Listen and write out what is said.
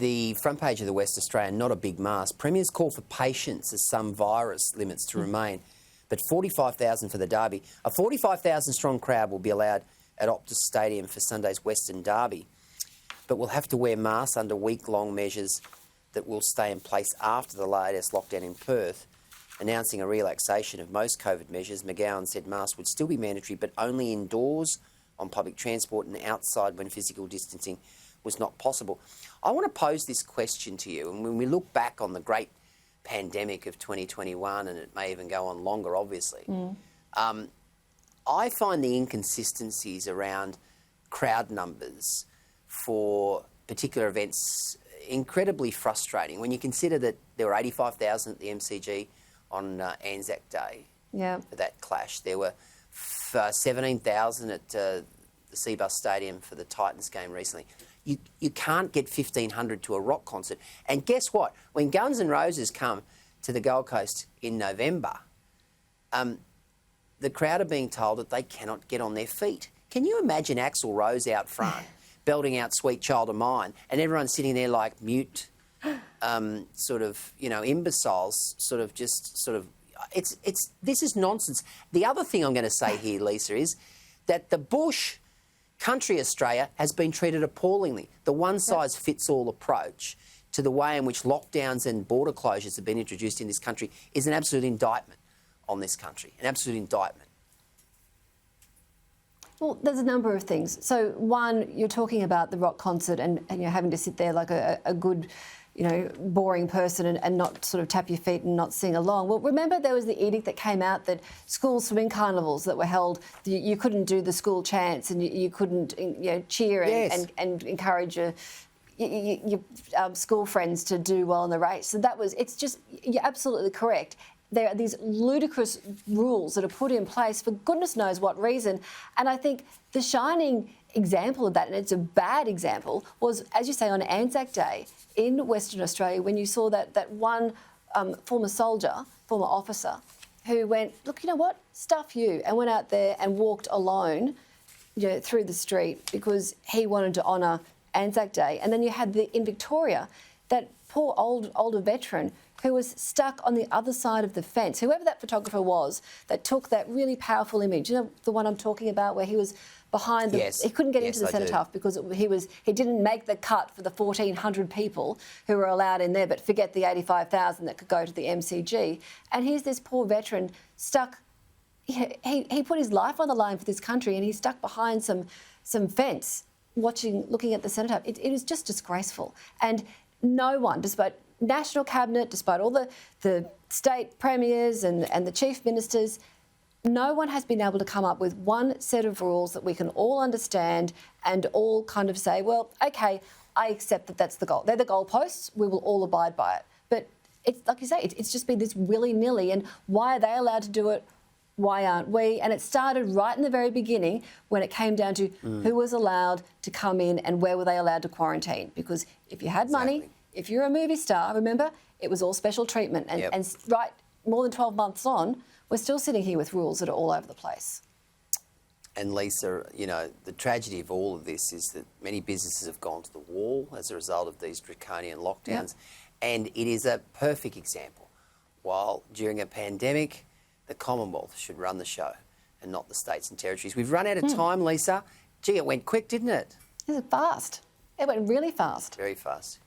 The front page of the West Australian, not a big mask. Premiers call for patience as some virus limits to remain. But 45,000 for the derby. A 45,000 strong crowd will be allowed at Optus Stadium for Sunday's Western Derby, but will have to wear masks under week-long measures that will stay in place after the latest lockdown in Perth. Announcing a relaxation of most COVID measures, McGowan said masks would still be mandatory, but only indoors, on public transport and outside when physical distancing was not possible. I want to pose this question to you, and when we look back on the great pandemic of 2021, and it may even go on longer, obviously, I find the inconsistencies around crowd numbers for particular events incredibly frustrating. When you consider that there were 85,000 at the MCG on Anzac Day for that clash, there were 17,000 at the Seabus Stadium for the Titans game recently. You can't get 1,500 to a rock concert. And guess what? When Guns N' Roses come to the Gold Coast in November, the crowd are being told that they cannot get on their feet. Can you imagine Axl Rose out front belting out Sweet Child of Mine and everyone sitting there like mute, imbeciles, this is nonsense. The other thing I'm going to say here, Lisa, is that the Bush country Australia has been treated appallingly. The one-size-fits-all approach to the way in which lockdowns and border closures have been introduced in this country is an absolute indictment on this country, an absolute indictment. Well, there's a number of things. So, one, you're talking about the rock concert and you're having to sit there like a good, boring person and not sort of tap your feet and not sing along. Well, remember there was the edict that came out that school swing carnivals that were held, you couldn't do the school chants and you couldn't, cheer and encourage your school friends to do well in the race. So you're absolutely correct. There are these ludicrous rules that are put in place for goodness knows what reason. And I think the shining example of that, and it's a bad example, was, as you say, on Anzac Day in Western Australia, when you saw that one former officer, who went, look, you know what, stuff you, and went out there and walked alone through the street because he wanted to honour Anzac Day. And then you had in Victoria, that poor older veteran who was stuck on the other side of the fence, whoever that photographer was that took that really powerful image. You know the one I'm talking about, where he was behind he couldn't get into the cenotaph because he didn't make the cut for the 1,400 people who were allowed in there, but forget the 85,000 that could go to the MCG. And here's this poor veteran stuck. He put his life on the line for this country, and he's stuck behind some fence, looking at the cenotaph. It is just disgraceful. And no one, despite National Cabinet, despite all the state premiers and the chief ministers, no one has been able to come up with one set of rules that we can all understand and all kind of say, well, OK, I accept that that's the goal. They're the goalposts. We will all abide by it. But it's like you say, it's just been this willy-nilly. And why are they allowed to do it? Why aren't we? And it started right in the very beginning when it came down to who was allowed to come in and where were they allowed to quarantine. Because if you had money, if you're a movie star, remember, it was all special treatment. And right, more than 12 months on, we're still sitting here with rules that are all over the place. And Lisa, the tragedy of all of this is that many businesses have gone to the wall as a result of these draconian lockdowns. And it is a perfect example. While during a pandemic, the Commonwealth should run the show and not the states and territories. We've run out of time, Lisa. Gee, it went quick, didn't it? It was fast. It went really fast. Very fast.